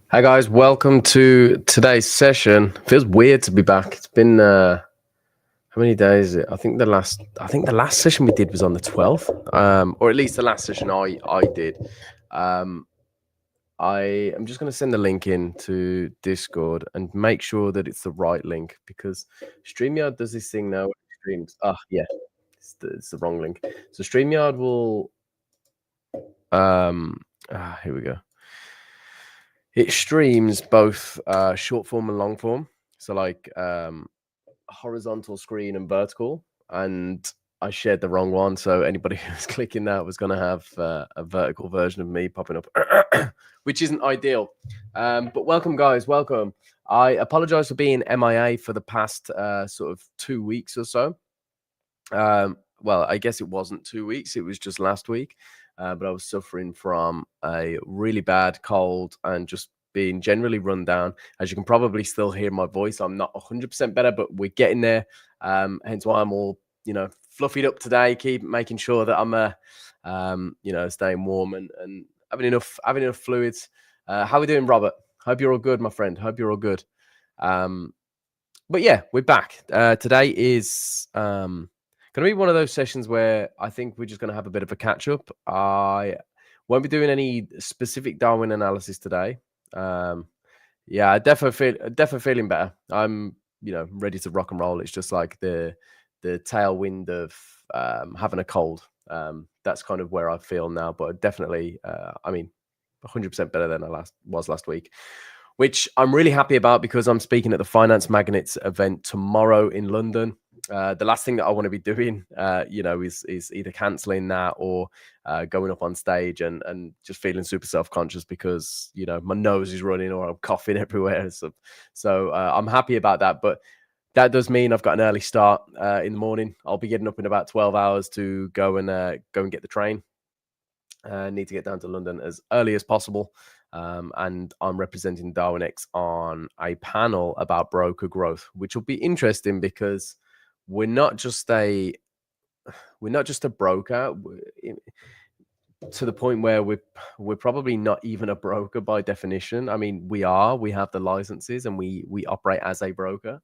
Hi guys, welcome to today's session. Feels weird to be back. It's been how many days? I think the last session we did was on the 12th, or at least the last session I did. I am just going to send the link in to Discord and make sure that it's the right link because StreamYard does this thing now. Streams. Yeah, it's the wrong link. So StreamYard will. Here we go. It streams both short form and long form. So like horizontal screen and vertical. And I shared the wrong one. So anybody who's clicking that was going to have a vertical version of me popping up, which isn't ideal. But welcome, guys. Welcome. I apologize for being MIA for the past sort of 2 weeks or so. Well, I guess it wasn't 2 weeks. It was just last week. But I was suffering from a really bad cold and just being generally run down. As you can probably still hear my voice, I'm not 100% better, but we're getting there. Hence why I'm all, fluffied up today, keep making sure that I'm, staying warm and having enough fluids. How are we doing, Robert? Hope you're all good, my friend. Hope you're all good. But yeah, we're back. Today is going to be one of those sessions where I think we're just going to have a bit of a catch up. I won't be doing any specific Darwin analysis today. Yeah, I definitely feeling better. I'm, ready to rock and roll. It's just like the tailwind of having a cold. That's kind of where I feel now. But definitely, 100% better than I was last week, which I'm really happy about because I'm speaking at the Finance Magnates event tomorrow in London. The last thing that I want to be doing, is either cancelling that or going up on stage and just feeling super self-conscious because, my nose is running or I'm coughing everywhere and stuff. So I'm happy about that. But that does mean I've got an early start in the morning. I'll be getting up in about 12 hours to go and get the train. Need to get down to London as early as possible. And I'm representing Darwinex on a panel about broker growth, which will be interesting because we're not just a broker to the point where we're probably not even a broker by definition. I mean, we have the licenses and we operate as a broker,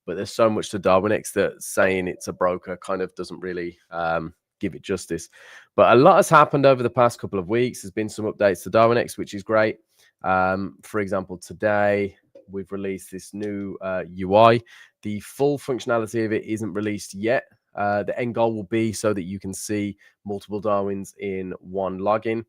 but there's so much to Darwinex that saying it's a broker kind of doesn't really give it justice. But a lot has happened over the past couple of weeks. There's been some updates to Darwinex, which is great. For example, today we've released this new UI. The full functionality of it isn't released yet. The end goal will be so that you can see multiple Darwins in one login.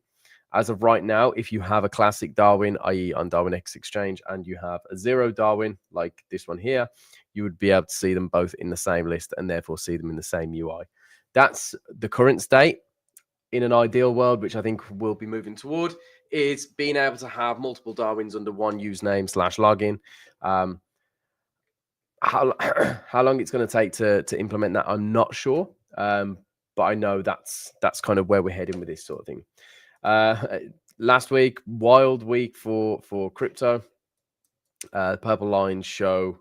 As of right now, if you have a classic Darwin, i.e. on Darwinex Exchange, and you have a zero Darwin, like this one here, you would be able to see them both in the same list and therefore see them in the same UI. That's the current state. In an ideal world, which I think we'll be moving toward, is being able to have multiple Darwins under one username /login. How long it's going to take to implement that, I'm not sure. But I know that's kind of where we're heading with this sort of thing. Last week, wild week for crypto. The purple lines show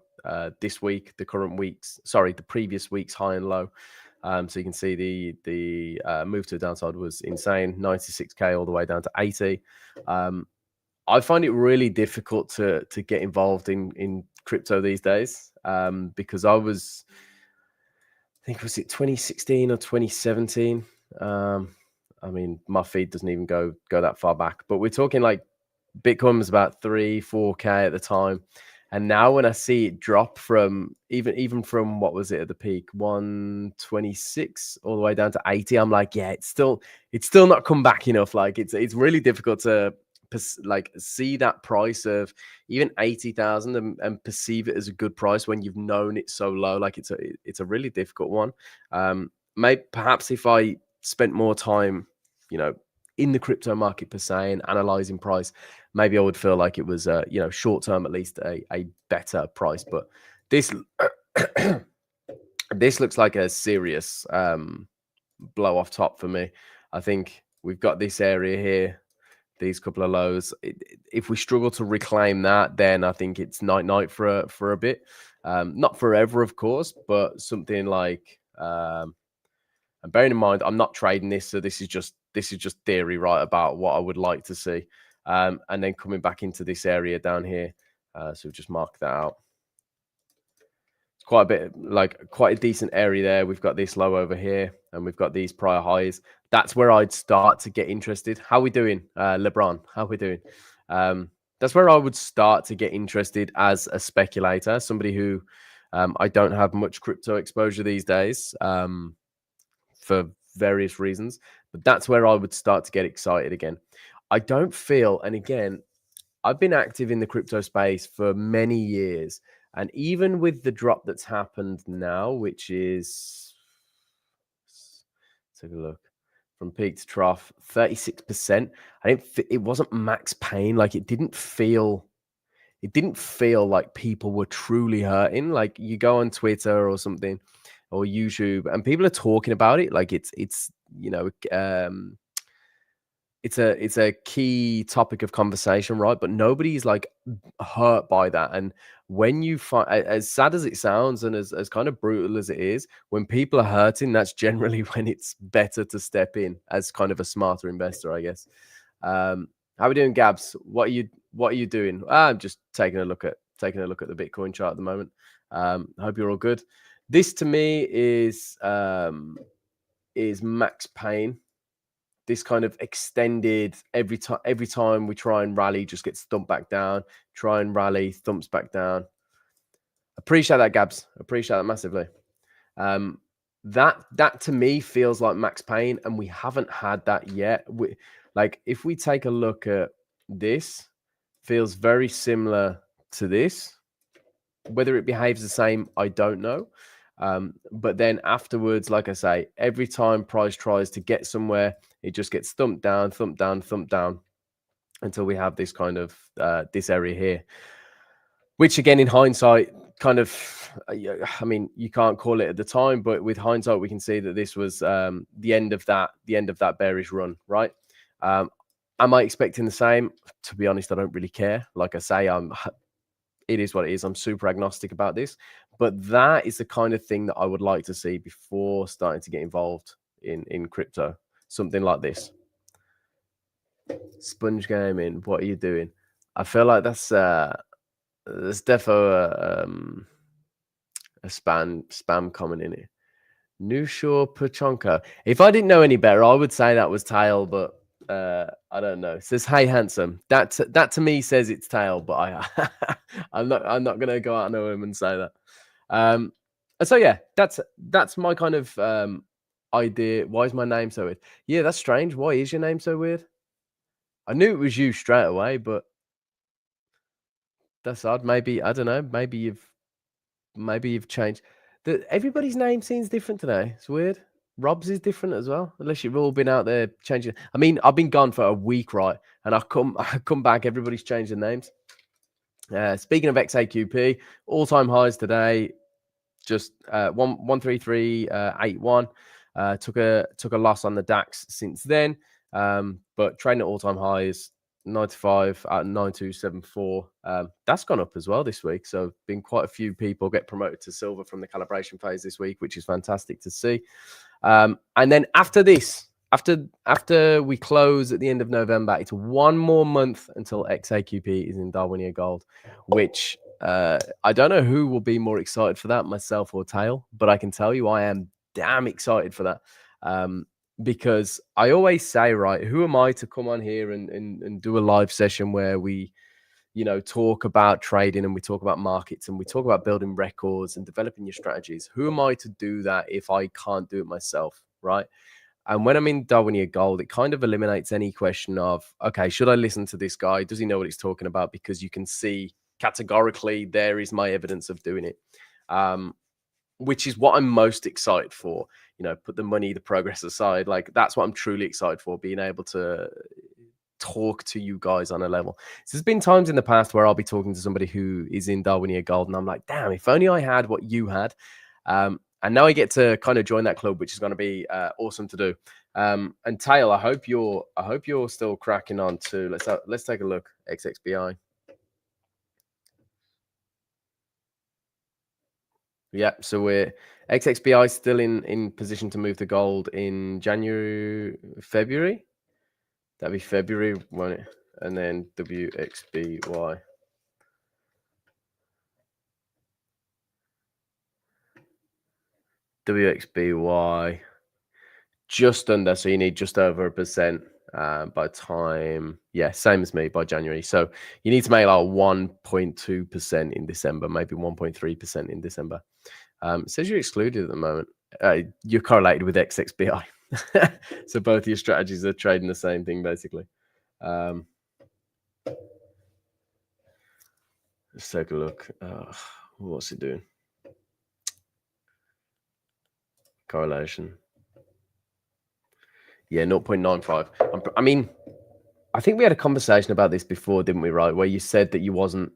this week, the previous week's high and low. So you can see the move to the downside was insane, 96K all the way down to 80. I find it really difficult to get involved in crypto these days because I think was it 2016 or 2017? I mean, my feed doesn't even go that far back, but we're talking like Bitcoin was about 3-4K at the time. And now when I see it drop from even from what was it at the peak, 126 all the way down to 80, I'm like, yeah, it's still not come back enough. Like it's really difficult to like see that price of even 80,000 and perceive it as a good price when you've known it so low. Like it's a really difficult one. Maybe perhaps if I spent more time, in the crypto market per se and analyzing price, maybe I would feel like it was, short term at least a better price. But this this looks like a serious blow off top for me. I think we've got this area here, these couple of lows. If we struggle to reclaim that, then I think it's night for a bit. Not forever, of course, but something like. And bearing in mind, I'm not trading this, so this is just theory, right, about what I would like to see. and then coming back into this area down here. So we've just marked that out. It's quite a bit, like quite a decent area there. We've got this low over here, and we've got these prior highs. That's where I'd start to get interested. How we doing, LeBron? How we doing? That's where I would start to get interested as a speculator, somebody who I don't have much crypto exposure these days for various reasons, but that's where I would start to get excited again. I don't feel, and again, I've been active in the crypto space for many years, and even with the drop that's happened now, which is, let's take a look, from peak to trough, 36%. It wasn't max pain. Like it didn't feel like people were truly hurting. Like you go on Twitter or something or YouTube and people are talking about it like it's you know it's a key topic of conversation, right? But nobody's like hurt by that. And when you find, as sad as it sounds and as kind of brutal as it is, when people are hurting, that's generally when it's better to step in as kind of a smarter investor, I guess. How are we doing, Gabs? What are you doing? I'm just taking a look at the Bitcoin chart at the moment. I hope you're all good. This to me is max pain. This kind of extended every time we try and rally, just gets thumped back down. Try and rally, thumps back down. Appreciate that, Gabs. Appreciate that massively. That to me feels like max pain, and we haven't had that yet. Like if we take a look at this, feels very similar to this. Whether it behaves the same, I don't know. But then afterwards, like I say, every time price tries to get somewhere, it just gets thumped down, thumped down, thumped down until we have this kind of this area here, which again, in hindsight, kind of, I mean, you can't call it at the time, but with hindsight, we can see that this was the end of that bearish run, right? Am I expecting the same? To be honest, I don't really care. Like I say, it is what it is. I'm super agnostic about this, but that is the kind of thing that I would like to see before starting to get involved in crypto. Something like this. Sponge gaming, what are you doing? I feel like that's defo a spam comment in it. Nushor Pachonka. If I didn't know any better, I would say that was tail, but I don't know. It says, "Hey, handsome." That to me says it's tail, but I'm not gonna go out on a limb and say that. So yeah, that's my kind of idea. Why is my name so weird? Yeah, that's strange. Why is your name so weird? I knew it was you straight away, but that's odd. Maybe I don't know. Maybe you've changed. Everybody's name seems different today. It's weird. Rob's is different as well, unless you've all been out there changing. I mean, I've been gone for a week, right? And I come back, everybody's changed their names. Speaking of XAQP, all-time highs today, just 133.81. Took a loss on the DAX since then, but trading at all-time highs, 95 at 9274. That's gone up as well this week. So been quite a few people get promoted to silver from the calibration phase this week, which is fantastic to see. And then after this, after we close at the end of November, it's one more month until XAQP is in DarwinIA Gold, which I don't know who will be more excited for that, myself or Tail, but I can tell you I am damn excited for that. Because I always say, right, who am I to come on here and do a live session where we, talk about trading and we talk about markets and we talk about building records and developing your strategies? Who am I to do that if I can't do it myself, right? And when I'm in DarwinIA Gold, it kind of eliminates any question of, okay, should I listen to this guy? Does he know what he's talking about? Because you can see categorically there is my evidence of doing it, which is what I'm most excited for. Put the money, the progress aside. Like that's what I'm truly excited for, being able to talk to you guys on a level. So there's been times in the past where I'll be talking to somebody who is in DarwinIA Gold and I'm like, damn, if only I had what you had. And now I get to kind of join that club, which is going to be awesome to do. And Tail, I hope you're still cracking on too. Let's take a look. XXBI. Yeah, so we're XXBI still in position to move to gold in February. That'd be February, won't it? and then WXBY. WXBY just under, so you need just over 1% by time, yeah, same as me, by January. So you need to make like 1.2% in December, maybe 1.3% in December. It says you're excluded at the moment. You're correlated with XXBI. So both your strategies are trading the same thing, basically. Let's take a look. What's it doing? Correlation. Yeah, 0.95. I mean, I think we had a conversation about this before, didn't we? Right, where you said that you wasn't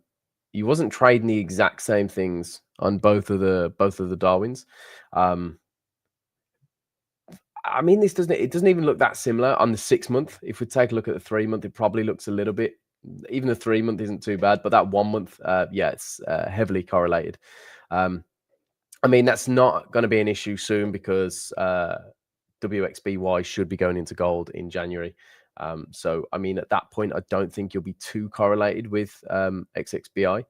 trading the exact same things on both of the Darwins. I mean, it doesn't even look that similar on the 6 month. If we take a look at the 3 month, it probably looks a little bit. Even the 3 month isn't too bad, but that 1 month, yeah, it's heavily correlated. I mean, that's not going to be an issue soon because WXBY should be going into gold in January. So, I mean, at that point, I don't think you'll be too correlated with XXBI,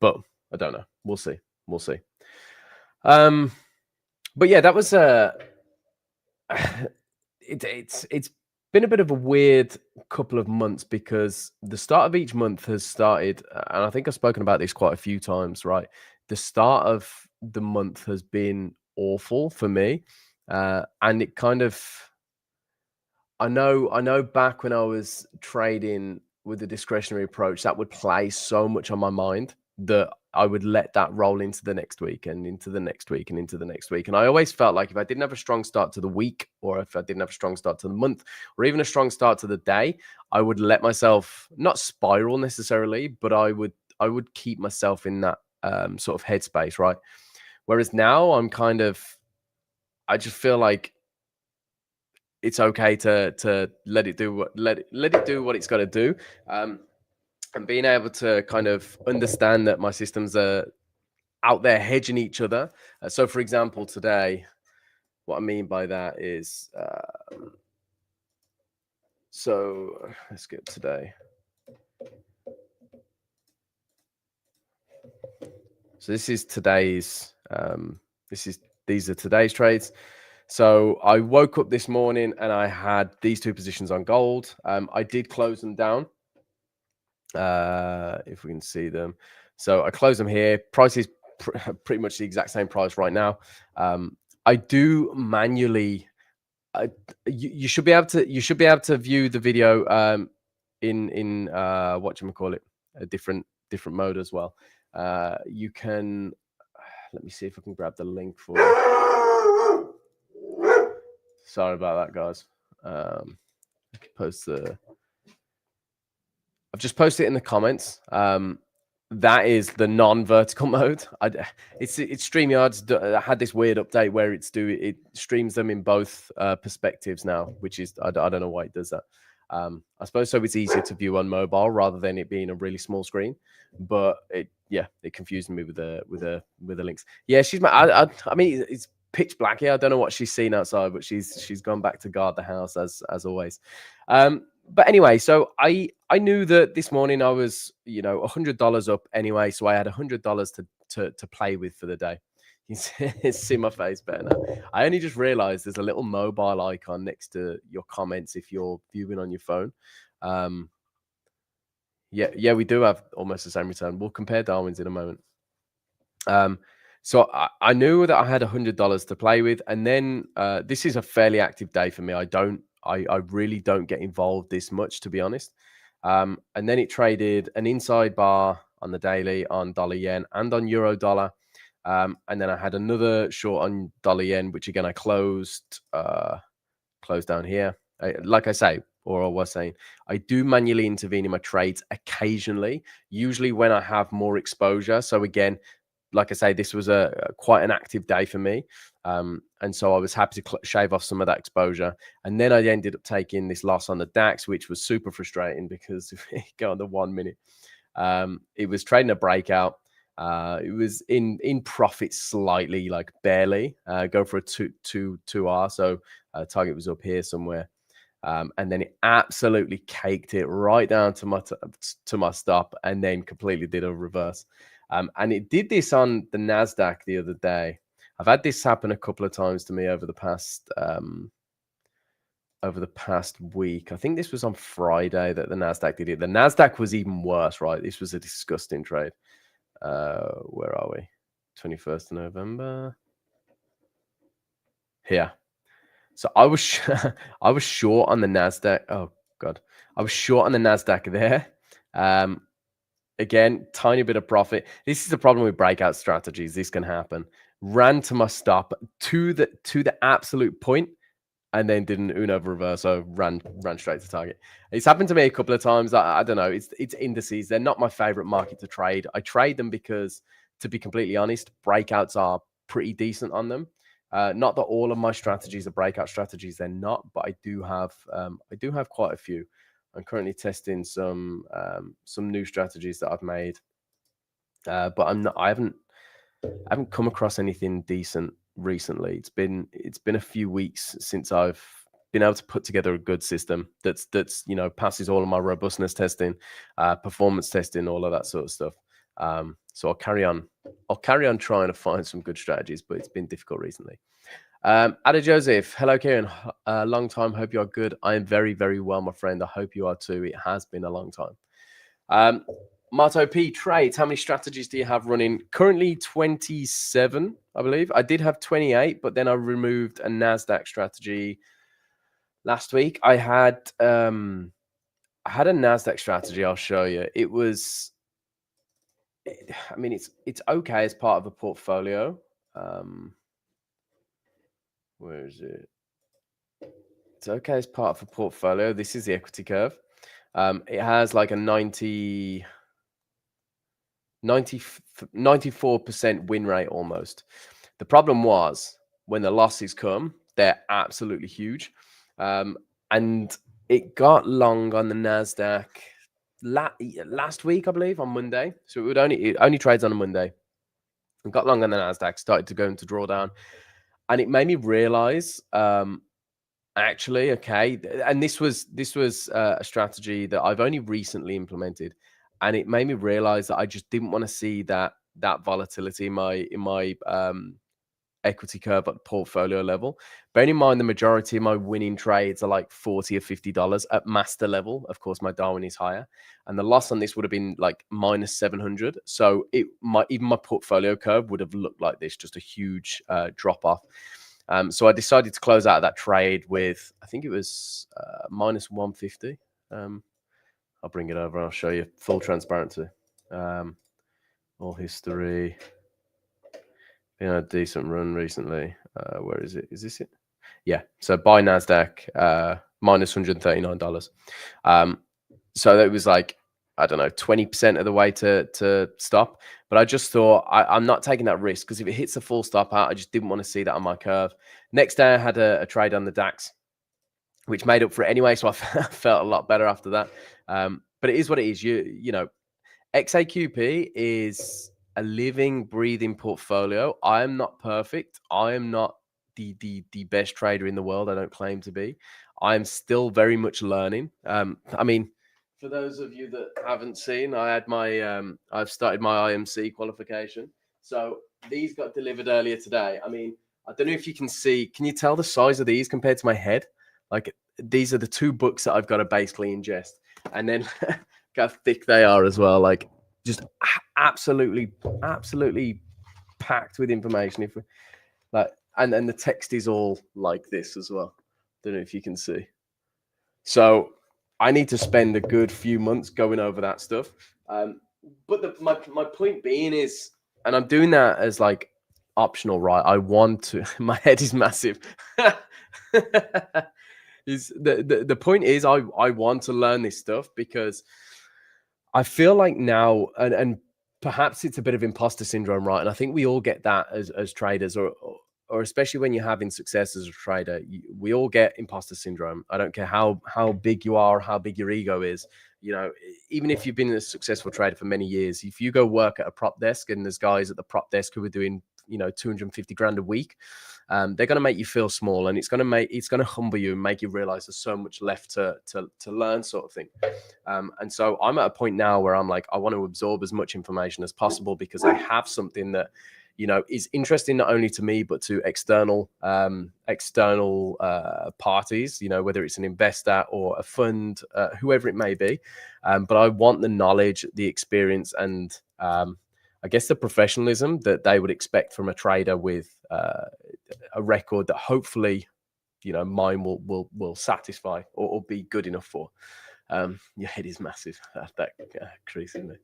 but I don't know. We'll see. We'll see. But yeah, that was it's been a bit of a weird couple of months because the start of each month has started, and I think I've spoken about this quite a few times, right? The start of the month has been awful for me, and it kind of, I know back when I was trading with the discretionary approach, that would play so much on my mind that I would let that roll into the next week and into the next week and into the next week. And I always felt like if I didn't have a strong start to the week, or if I didn't have a strong start to the month, or even a strong start to the day, I would let myself not spiral necessarily, but I would keep myself in that sort of headspace, right? Whereas now I'm kind of, I just feel like it's okay to let it do what it's got to do, and being able to kind of understand that my systems are out there hedging each other. So, for example, today, what I mean by that is, so let's get today. So this is today's. These are today's trades. So I woke up this morning and I had these two positions on gold. I did close them down. If we can see them. So I close them here. Price is pretty much the exact same price right now. I do manually. You should be able to view the video in whatchamacallit, a different mode as well. You can, let me see if I can grab the link for you. Sorry about that, guys. I can post the. I've just posted it in the comments. That is the non-vertical mode. It's StreamYard's had this weird update where it streams them in both perspectives now, which is I don't know why it does that. I suppose so it's easier to view on mobile rather than it being a really small screen. But it confused me with the links. Yeah, I mean, it's pitch black here. I don't know what she's seen outside, but she's gone back to guard the house as always. But anyway, so I knew that this morning I was, $100 up anyway, so I had $100 to play with for the day. You see my face better now. I only just realized there's a little mobile icon next to your comments if you're viewing on your phone. Yeah, we do have almost the same return. We'll compare Darwin's in a moment. So I knew that I had $100 to play with, and then this is a fairly active day for me. I really don't get involved this much, to be honest. And then it traded an inside bar on the daily on dollar yen and on euro dollar. And then I had another short on dollar yen, which again I closed down here. Like I say, or I was saying, I do manually intervene in my trades occasionally, usually when I have more exposure. So again, like I say, this was quite an active day for me. And so I was happy to shave off some of that exposure. And then I ended up taking this loss on the DAX, which was super frustrating because if you go on the 1 minute, it was trading a breakout. It was in profit slightly, like barely, go for a 2R. So target was up here somewhere. and then it absolutely caked it right down to my stop, and then completely did a reverse. And it did this on the Nasdaq the other day. I've had this happen a couple of times to me over the past week. I think this was on Friday that the Nasdaq did it. The Nasdaq was even worse, right? This was a disgusting trade. Where are we? 21st of November. Here. So I was short on the Nasdaq. Oh God, I was short on the Nasdaq there. Again, tiny bit of profit. This is the problem with breakout strategies. This can happen. Ran to my stop to the absolute point, and then did an Uno reverso, ran straight to target. It's happened to me a couple of times. I don't know. It's indices. They're not my favorite market to trade. I trade them because, to be completely honest, breakouts are pretty decent on them. Not that all of my strategies are breakout strategies. They're not, but I do have quite a few. I'm currently testing some new strategies that I've made, but I haven't come across anything decent recently. It's been a few weeks since I've been able to put together a good system that's passes all of my robustness testing, performance testing, all of that sort of stuff. So I'll carry on trying to find some good strategies, but it's been difficult recently. Ada Joseph, hello Kieran, long time, hope you are good. I am very, very well, my friend. I hope you are too. It has been a long time. Marto P, trades, how many strategies do you have running? Currently 27, I believe. I did have 28, but then I removed a NASDAQ strategy last week. I had a NASDAQ strategy. I'll show you. It was, I mean, it's okay as part of a portfolio. Where is it? It's okay as part of a portfolio. This is the equity curve. It has like a 94% win rate almost. The problem was when the losses come, they're absolutely huge. And it got long on the NASDAQ last week, I believe, on Monday. So it only trades on a Monday. It got long on the NASDAQ, started to go into drawdown. And it made me realize, actually, okay, and this was a strategy that I've only recently implemented, and it made me realize that I just didn't want to see that volatility in my equity curve at portfolio level. Bearing in mind the majority of my winning trades are like $40 or $50 at master level. Of course, my Darwin is higher, and the loss on this would have been like minus 700. So even my portfolio curve would have looked like this, just a huge drop off. So I decided to close out of that trade with, I think it was minus 150. I'll bring it over and I'll show you full transparency. All history. Been a decent run recently. Where is it? Is this it? Yeah. So buy NASDAQ, minus $139. So that was like, I don't know, 20% of the way to stop. But I just thought I'm not taking that risk, because if it hits a full stop out, I just didn't want to see that on my curve. Next day, I had a trade on the DAX, which made up for it anyway. So I felt a lot better after that. But it is what it is. You know, XAQP is a living, breathing portfolio. I am not perfect. I am not the best trader in the world. I don't claim to be. I am still very much learning. I mean, for those of you that haven't seen, I had my I've started my IMC qualification. So these got delivered earlier today. I mean, I don't know if you can see. Can you tell the size of these compared to my head? Like, these are the two books that I've got to basically ingest, and then how thick they are as well. Like, just absolutely packed with information. If we, like, and then the text is all like this as well. Don't know if you can see. So I need to spend a good few months going over that stuff. But my point being is, and I'm doing that as like optional, right? I want to. My head is massive. Is the point is I want to learn this stuff, because I feel like now, and perhaps it's a bit of imposter syndrome, right? And I think we all get that as traders, or especially when you're having success as a trader, we all get imposter syndrome. I don't care how big you are, how big your ego is. You know, even if you've been a successful trader for many years, if you go work at a prop desk and there's guys at the prop desk who are doing, you know, 250 grand a week, they're going to make you feel small, and it's going to humble you and make you realize there's so much left to learn, sort of thing. And so I'm at a point now where I'm like, I want to absorb as much information as possible, because I have something that, you know, is interesting not only to me but to external parties, you know, whether it's an investor or a fund, whoever it may be. But I want the knowledge, the experience, and I guess the professionalism that they would expect from a trader with a record that hopefully, you know, mine will satisfy or be good enough for. Your head is massive. That crease in there.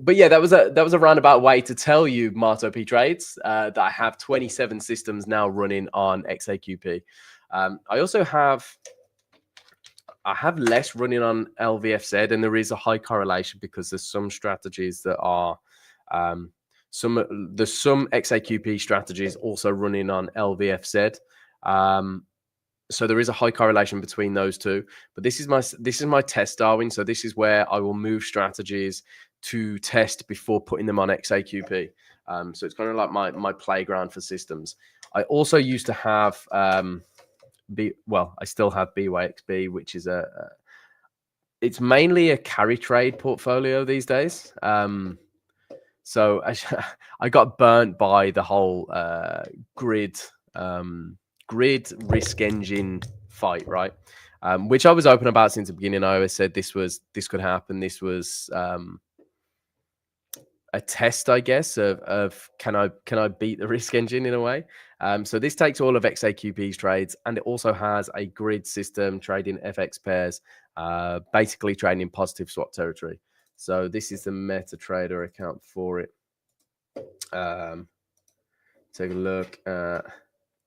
But yeah, that was a roundabout way to tell you, Marto P Trades, that I have 27 systems now running on XAQP. I also have less running on LVFZ, and there is a high correlation because there's some strategies that are some XAQP strategies also running on LVFZ. So there is a high correlation between those two. But this is my test, Darwin. So this is where I will move strategies to test before putting them on XAQP. So it's kind of like my playground for systems. I also used to have I still have BYXB, which is it's mainly a carry trade portfolio these days. So I got burnt by the whole grid risk engine fight, right? Which I was open about since the beginning. I always said this could happen. This was a test, I guess, of can I beat the risk engine in a way. So this takes all of XAQP's trades, and it also has a grid system trading FX pairs, basically trading in positive swap territory. So this is the MetaTrader account for it. Take a look.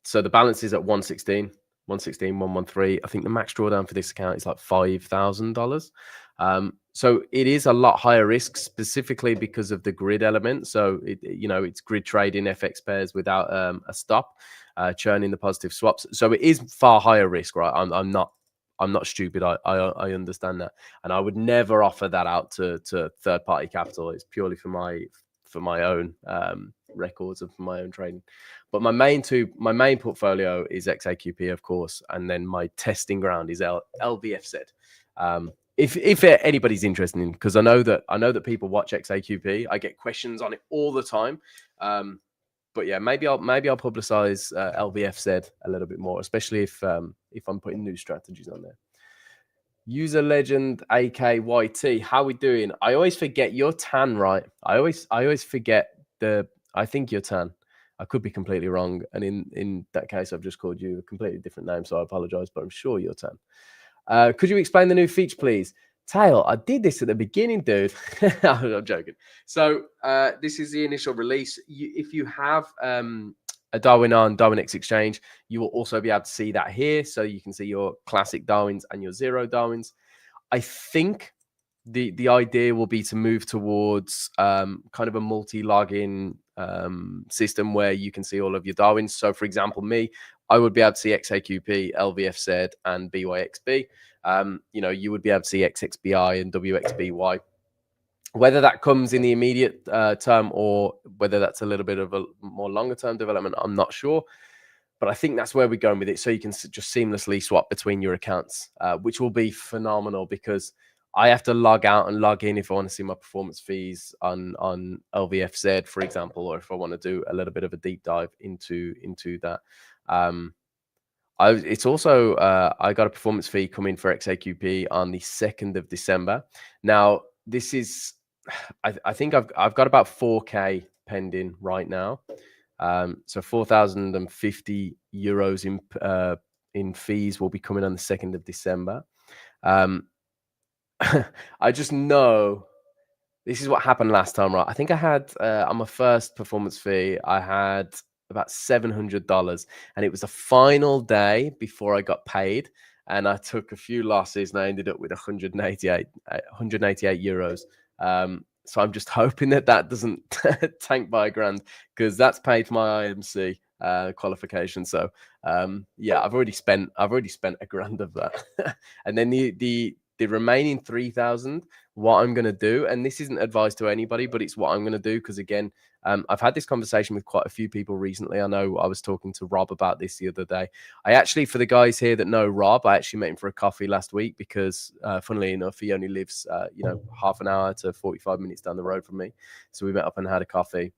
So the balance is at 116, 113. I think the max drawdown for this account is like $5,000. So it is a lot higher risk, specifically because of the grid element. So it's grid trading FX pairs without a stop, churning the positive swaps. So it is far higher risk, right? I'm not stupid. I understand that, and I would never offer that out to third party capital. It's purely for my own records and for my own trading. But my main portfolio is XAQP, of course, and then my testing ground is LVFZ. If anybody's interested in, because I know that people watch XAQP, I get questions on it all the time. But yeah, maybe I'll publicize LVFZ a little bit more, especially if I'm putting new strategies on there. User Legend AKYT, how we doing? I always forget you're tan, right? I always forget I think you're tan. I could be completely wrong, and in that case, I've just called you a completely different name, so I apologize, but I'm sure you're tan. Could you explain the new feature, please? Tail, I did this at the beginning, dude. I'm joking. So this is the initial release. If you have a Darwin on Darwinex exchange, you will also be able to see that here. So you can see your classic Darwins and your zero Darwins. I think the idea will be to move towards kind of a multi-login system where you can see all of your Darwins. So for example, I would be able to see XAQP, LVFZ, and BYXB. You would be able to see XXBI and WXBY. Whether that comes in the immediate term or whether that's a little bit of a more longer term development, I'm not sure. But I think that's where we're going with it. So you can just seamlessly swap between your accounts, which will be phenomenal, because I have to log out and log in if I want to see my performance fees on LVFZ, for example, or if I want to do a little bit of a deep dive into that. It's also I got a performance fee coming for XAQP on the 2nd of December. Now this is I think I've got about 4K pending right now. So 4,050 euros in fees will be coming on the 2nd of December. I just know this is what happened last time, right? I think I had on my first performance fee, I had about $700, and it was the final day before I got paid, and I took a few losses, and I ended up with 188 euros. So I'm just hoping that doesn't tank by a grand, because that's paid for my IMC qualification. So yeah, I've already spent a grand of that. And then the the remaining 3,000, what I'm going to do, and this isn't advice to anybody, but it's what I'm going to do, because again, I've had this conversation with quite a few people recently. I know I was talking to Rob about this the other day. I actually, for the guys here that know Rob, I actually met him for a coffee last week because, funnily enough, he only lives, half an hour to 45 minutes down the road from me. So we met up and had a coffee.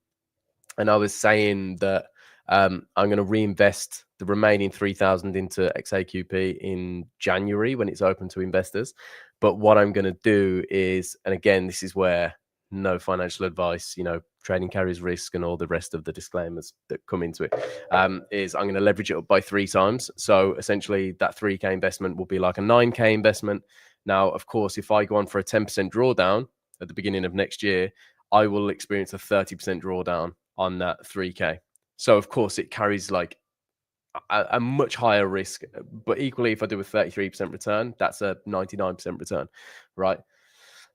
And I was saying that I'm going to reinvest the remaining 3,000 into XAQP in January when it's open to investors. But what I'm going to do is, and again, this is where no financial advice, trading carries risk and all the rest of the disclaimers that come into it, is I'm going to leverage it up by 3 times. So essentially that 3K investment will be like a 9K investment. Now, of course, if I go on for a 10% drawdown at the beginning of next year, I will experience a 30% drawdown on that 3K. So of course it carries like a much higher risk, but equally, if I do a 33% return, that's a 99% return, right?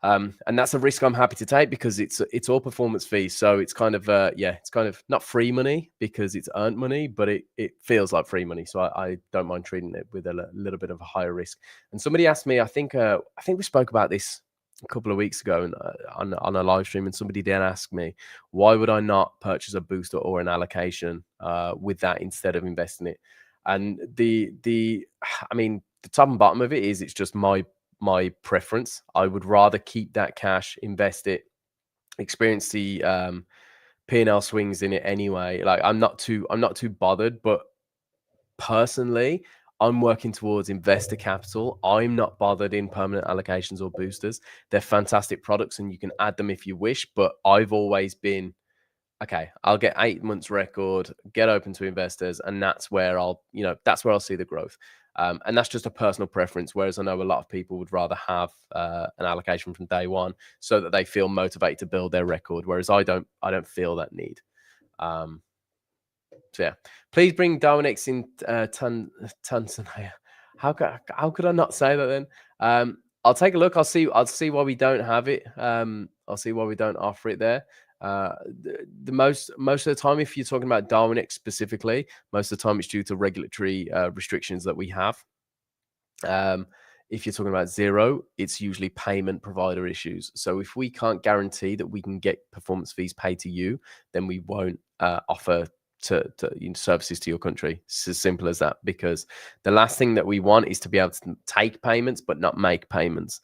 And that's a risk I'm happy to take because it's all performance fees. So it's kind of it's kind of not free money because it's earned money, but it feels like free money. So I don't mind treating it with a little bit of a higher risk. And somebody asked me, I think we spoke about this a couple of weeks ago on a live stream, and somebody did ask me, why would I not purchase a booster or an allocation with that instead of investing it? And the top and bottom of it is, it's just my preference. I would rather keep that cash, invest it, experience the P&L swings in it anyway. Like I'm not too bothered, but personally, I'm working towards investor capital. I'm not bothered in permanent allocations or boosters. They're fantastic products and you can add them if you wish, but I've always been, okay, I'll get 8 months record, get open to investors, and that's where I'll see the growth. And that's just a personal preference. Whereas I know a lot of people would rather have an allocation from day one so that they feel motivated to build their record. Whereas I don't feel that need. So yeah, please bring Darwinex in Tanzania. How could I not say that then? I'll take a look. I'll see why we don't have it. I'll see why we don't offer it there. Most of the time, if you're talking about Darwinex specifically, most of the time it's due to regulatory restrictions that we have. If you're talking about Zero, it's usually payment provider issues. So if we can't guarantee that we can get performance fees paid to you, then we won't offer to services to your country. It's as simple as that, because the last thing that we want is to be able to take payments but not make payments.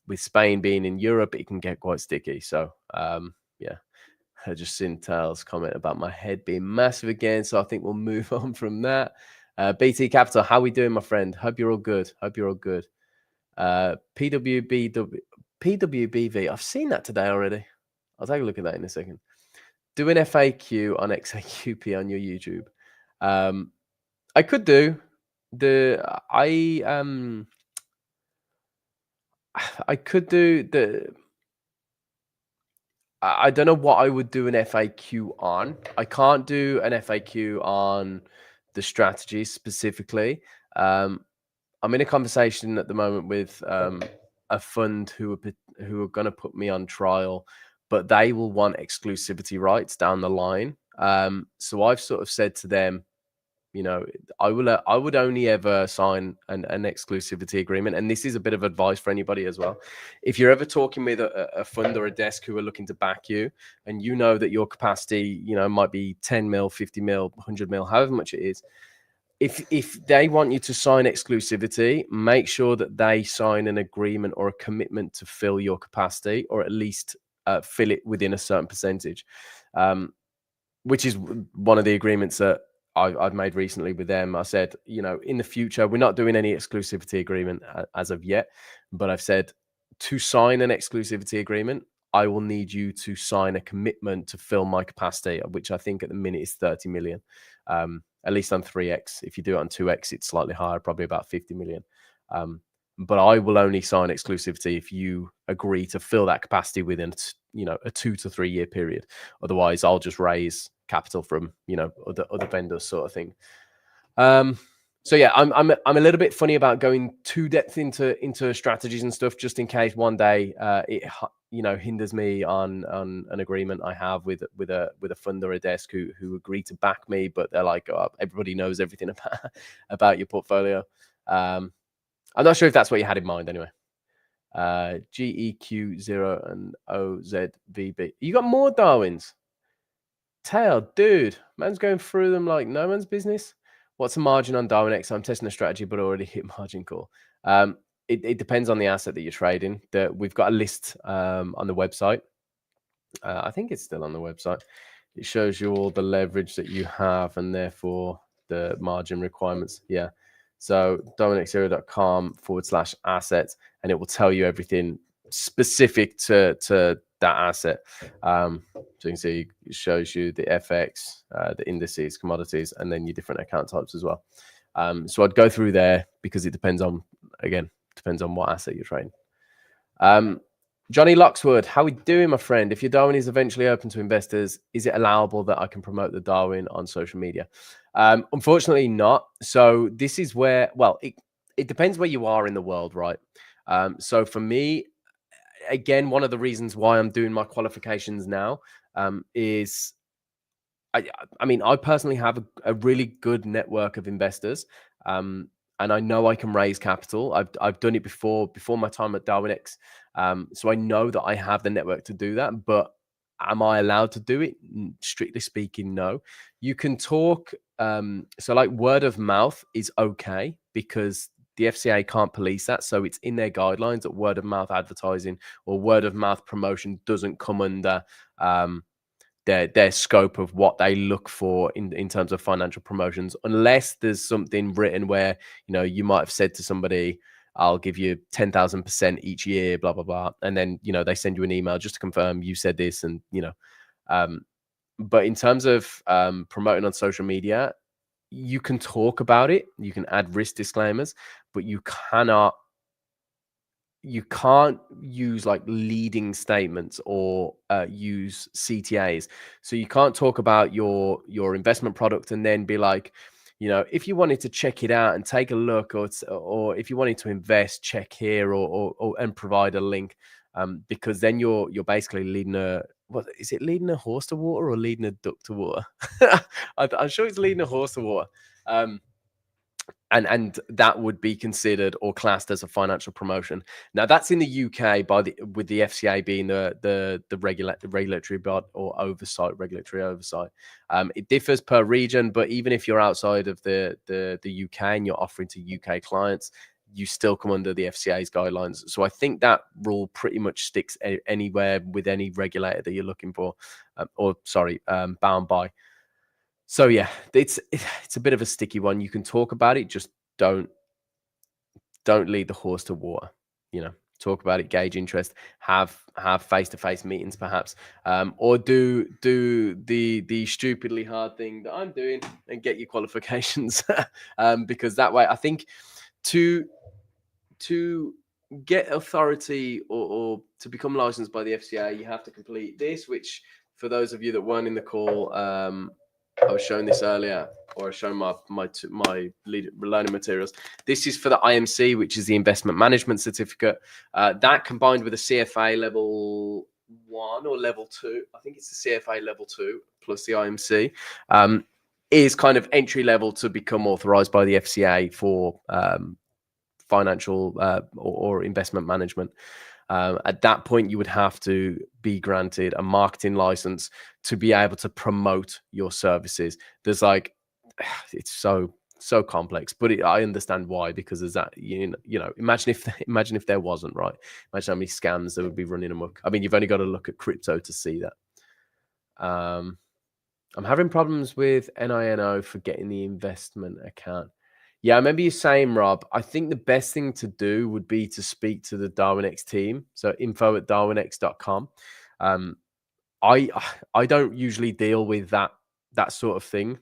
With Spain being in Europe, it can get quite sticky. So yeah, I just seen Tal's comment about my head being massive again, so I think we'll move on from that. BT Capital, how we doing, my friend? Hope you're all good. PWBV, I've seen that today already. I'll take a look at that in a second. Do an FAQ on XAQP on your YouTube. I could do I could do I don't know what I would do an FAQ on. I can't do an FAQ on the strategies specifically. I'm in a conversation at the moment with a fund who are going to put me on trial, but they will want exclusivity rights down the line. So I've sort of said to them, I would only ever sign an exclusivity agreement. And this is a bit of advice for anybody as well. If you're ever talking with a fund or a desk who are looking to back you, and you know that your capacity, might be 10 mil, 50 mil, 100 mil, however much it is, if they want you to sign exclusivity, make sure that they sign an agreement or a commitment to fill your capacity, or at least fill it within a certain percentage, which is one of the agreements that I've made recently with them. I said, in the future, we're not doing any exclusivity agreement as of yet, but I've said, to sign an exclusivity agreement, I will need you to sign a commitment to fill my capacity, which I think at the minute is 30 million, at least on 3x. If you do it on 2x, it's slightly higher, probably about 50 million. But I will only sign exclusivity if you agree to fill that capacity within, a 2 to 3 year period. Otherwise, I'll just raise capital from, other vendors, sort of thing. So yeah, I'm a little bit funny about going too depth into strategies and stuff, just in case one day it hinders me on an agreement I have with a fund or a desk who agree to back me, but they're like, oh, everybody knows everything about your portfolio. I'm not sure if that's what you had in mind anyway. GEQ0 and OZVB. You got more Darwins? Tail, dude, man's going through them like no man's business. What's the margin on Darwinex? I'm testing a strategy, but already hit margin call. It depends on the asset that you're trading. We've got a list on the website. I think it's still on the website. It shows you all the leverage that you have and therefore the margin requirements. Yeah. So DarwinX0.com/assets, and it will tell you everything specific to that asset. So you can see it shows you the FX, the indices, commodities, and then your different account types as well. So I'd go through there because it depends on what asset you're trading. Johnny Loxwood, how we doing, my friend? If your Darwin is eventually open to investors, is it allowable that I can promote the Darwin on social media? Unfortunately not. So this is where, well, it depends where you are in the world, right? So for me, again, one of the reasons why I'm doing my qualifications now is, I mean, I personally have a really good network of investors. And I know I can raise capital. I've done it before my time at Darwinex. So I know that I have the network to do that. But am I allowed to do it? Strictly speaking, no. You can talk. So like word of mouth is okay because the FCA can't police that. So it's in their guidelines that word of mouth advertising or word of mouth promotion doesn't come under their scope of what they look for in terms of financial promotions, unless there's something written where, you know, you might have said to somebody, I'll give you 10,000% each year, blah, blah, blah. And then, you know, they send you an email just to confirm you said this. And, you know, but in terms of promoting on social media, you can talk about it. You can add risk disclaimers, but you can't use like leading statements or use CTAs. So you can't talk about your investment product and then be like, you know, if you wanted to check it out and take a look, or if you wanted to invest, check here, or and provide a link, because then you're basically leading leading a horse to water or leading a duck to water? I'm sure it's leading a horse to water. And that would be considered or classed as a financial promotion. Now that's in the UK with the FCA being the regulatory body or regulatory oversight. It differs per region, but even if you're outside of the UK and you're offering to UK clients, you still come under the FCA's guidelines. So I think that rule pretty much sticks anywhere with any regulator that you're looking for, bound by. So yeah, it's a bit of a sticky one. You can talk about it, just don't lead the horse to water. You know, talk about it, gauge interest, have face-to-face meetings perhaps, or do the stupidly hard thing that I'm doing and get your qualifications, because that way I think to get authority or to become licensed by the FCA, you have to complete this, which for those of you that weren't in the call, I was showing this earlier, or I was showing my learning materials. This is for the IMC, which is the investment management certificate. That combined with a CFA level 1 or level 2, I think it's the CFA level 2 plus the IMC, is kind of entry level to become authorized by the FCA for financial or investment management. At that point, you would have to be granted a marketing license to be able to promote your services. There's like, it's so complex, but I understand why, because there's that, you know, imagine if there wasn't, right? Imagine how many scams there would be running amok. I mean, you've only got to look at crypto to see that. I'm having problems with NINO for getting the investment account. Yeah, I remember you saying, Rob, I think the best thing to do would be to speak to the Darwinex team. So info@darwinx.com. I don't usually deal with that sort of thing.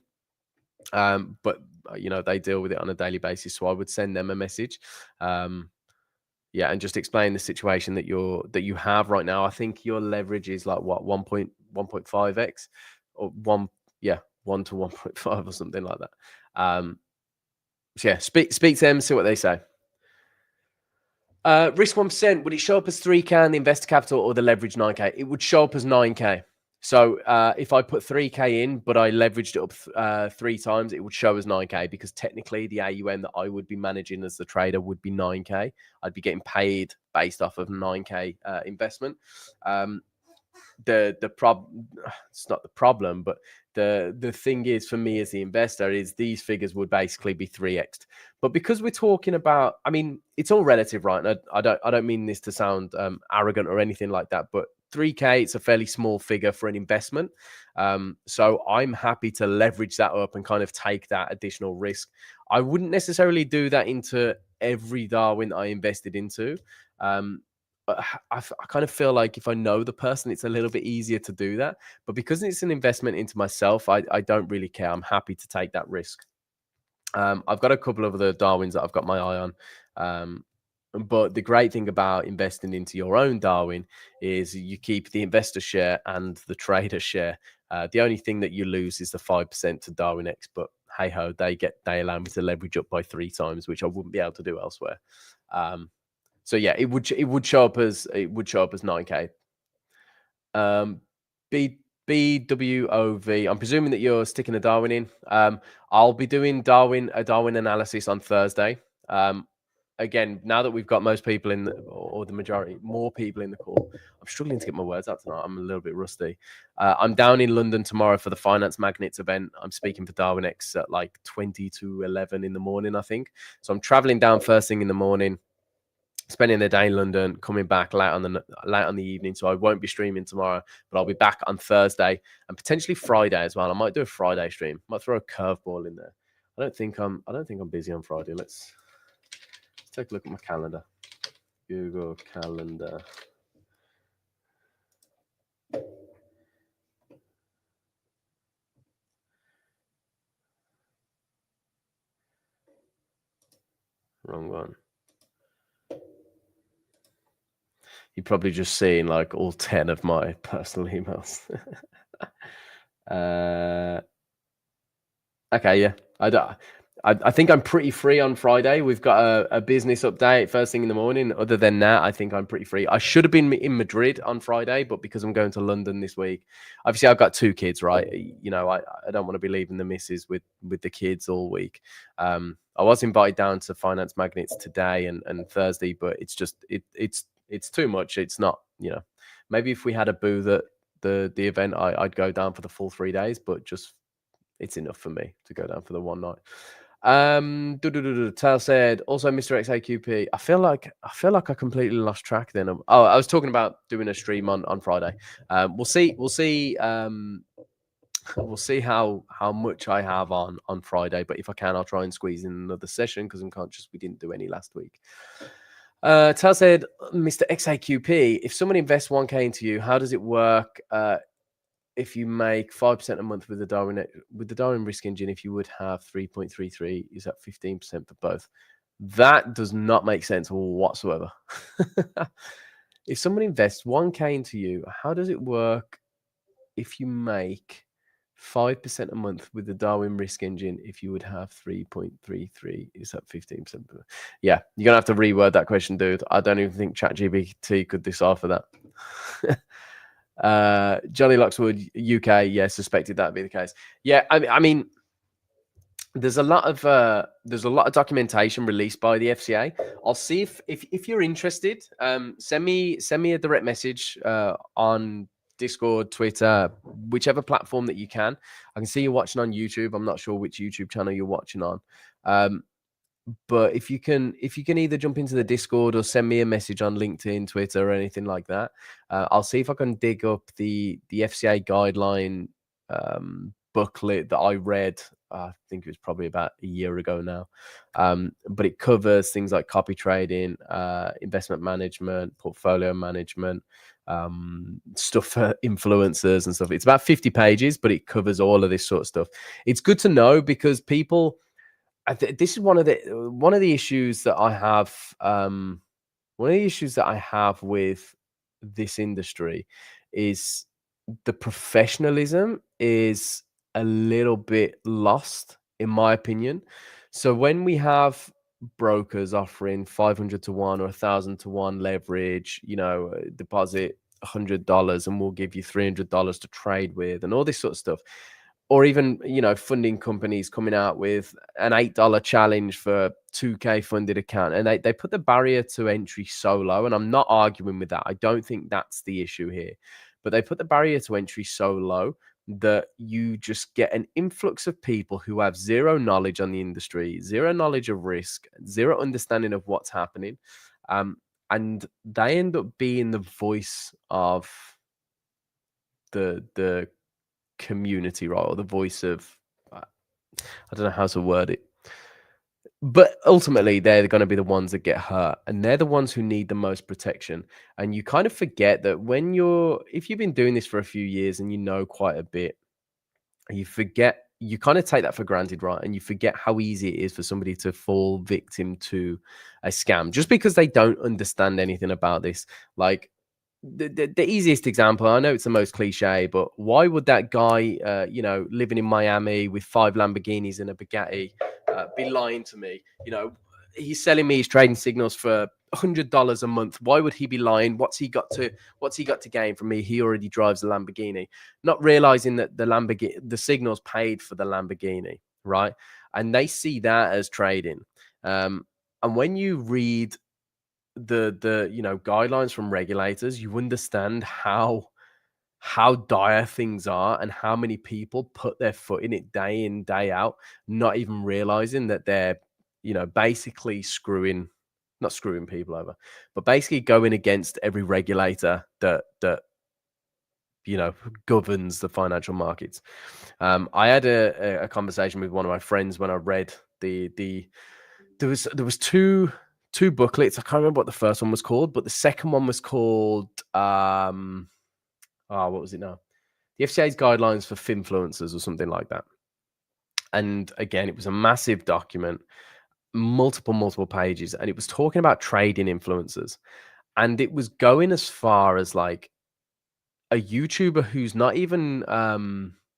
But you know, they deal with it on a daily basis. So I would send them a message. Yeah, and just explain the situation that you have right now. I think your leverage is like what, 1.5x or 1 to 1.5 or something like that. So yeah, speak to them, see what they say. Risk 1%, would it show up as 3K in the investor capital or the leverage 9K? It would show up as 9K. So if I put 3K in, but I leveraged it up 3 times, it would show as 9K, because technically the AUM that I would be managing as the trader would be 9K. I'd be getting paid based off of 9K investment. The problem, it's not the problem, but the thing is, for me as the investor, is these figures would basically be 3x. But because we're talking about, I mean, it's all relative, right? And I don't mean this to sound arrogant or anything like that, but 3K, it's a fairly small figure for an investment. So I'm happy to leverage that up and kind of take that additional risk. I wouldn't necessarily do that into every Darwin I invested into. I kind of feel like if I know the person, it's a little bit easier to do that. But because it's an investment into myself, I don't really care. I'm happy to take that risk. I've got a couple of other Darwins that I've got my eye on. But the great thing about investing into your own Darwin is you keep the investor share and the trader share. The only thing that you lose is the 5% to Darwinex, but hey ho, they allow me to leverage up by 3 times, which I wouldn't be able to do elsewhere. So yeah, it would show up as 9K. BWOV. I'm presuming that you're sticking a Darwin in. I'll be doing a Darwin analysis on Thursday. Again, now that we've got most people in, or the majority, more people in the call, I'm struggling to get my words out tonight. I'm a little bit rusty. I'm down in London tomorrow for the Finance Magnets event. I'm speaking for Darwinex at like 20 to 11 in the morning, I think. So I'm traveling down first thing in the morning, spending the day in London, coming back late on the evening. So I won't be streaming tomorrow, but I'll be back on Thursday and potentially Friday as well. I might do a Friday stream. Might throw a curveball in there. I don't think I'm busy on Friday. Let's take a look at my calendar. Google Calendar. Wrong one. You're probably just seeing like all 10 of my personal emails. Okay, yeah. I think I'm pretty free on Friday. We've got a business update first thing in the morning. Other than that, I think I'm pretty free. I should have been in Madrid on Friday, but because I'm going to London this week, obviously I've got 2 kids, right? You know, I don't want to be leaving the missus with the kids all week. I was invited down to Finance Magnets today and Thursday, but it's just it's too much. It's not, you know, maybe if we had a booth at the event, I'd go down for the full 3 days, but just it's enough for me to go down for the one night. Tal said also, Mr. XAQP. I feel like I completely lost track then. Oh, I was talking about doing a stream on Friday. We'll see. We'll see how much I have on Friday. But if I can, I'll try and squeeze in another session because I'm conscious we didn't do any last week. Tal said, Mr. XAQP, if someone invests 1K into you, how does it work? If you make 5% a month with the Darwin risk engine, if you would have 3.33, is that 15% for both? That does not make sense whatsoever. If someone invests 1K into you, how does it work if you make 5% a month with the Darwin risk engine? If you would have 3.33, is that 15%? Yeah, you're gonna have to reword that question, dude. I don't even think ChatGPT could decipher that. Johnny Lockswood, UK, yeah, suspected that'd be the case. Yeah, I mean, there's a lot of documentation released by the FCA. I'll see if you're interested. Send me a direct message on Discord, Twitter, whichever platform that you can. I can see you're watching on YouTube. I'm not sure which YouTube channel you're watching on. But if you can either jump into the Discord or send me a message on LinkedIn, Twitter, or anything like that, I'll see if I can dig up the FCA guideline booklet that I read. I think it was probably about a year ago now. But it covers things like copy trading, investment management, portfolio management, stuff for influencers and stuff. It's about 50 pages, but it covers all of this sort of stuff. It's good to know because people. This is one of the issues that I have. One of the issues that I have with this industry is the professionalism is a little bit lost, in my opinion. So when we have brokers offering 500 to 1 or 1,000 to 1 leverage, you know, deposit $100 and we'll give you $300 to trade with, and all this sort of stuff. Or even, you know, funding companies coming out with an $8 challenge for 2K funded account. And they put the barrier to entry so low. And I'm not arguing with that. I don't think that's the issue here. But they put the barrier to entry so low that you just get an influx of people who have zero knowledge on the industry, zero knowledge of risk, zero understanding of what's happening. And they end up being the voice of the community, right? Or the voice of, I don't know how to word it, but ultimately they're going to be the ones that get hurt, and they're the ones who need the most protection. And you kind of forget that if you've been doing this for a few years and you know quite a bit, you forget, you kind of take that for granted, right? And you forget how easy it is for somebody to fall victim to a scam just because they don't understand anything about this. Like, the easiest example, I know it's the most cliche, but why would that guy, you know, living in Miami with 5 Lamborghinis and a Bugatti, be lying to me? You know, he's selling me his trading signals for $100 a month. Why would he be lying? What's he got to gain from me? He already drives a Lamborghini, not realizing that the signals paid for the Lamborghini, right? And they see that as trading. And when you read the you know, guidelines from regulators, you understand how dire things are and how many people put their foot in it day in, day out, not even realizing that they're, you know, basically not screwing people over, but basically going against every regulator that you know, governs the financial markets. I had a conversation with one of my friends when I read there was two booklets. I can't remember what the first one was called, but the second one was called what was it now? The FCA's guidelines for finfluencers or something like that. And again, it was a massive document, multiple pages, and it was talking about trading influencers. And it was going as far as like a YouTuber who's not even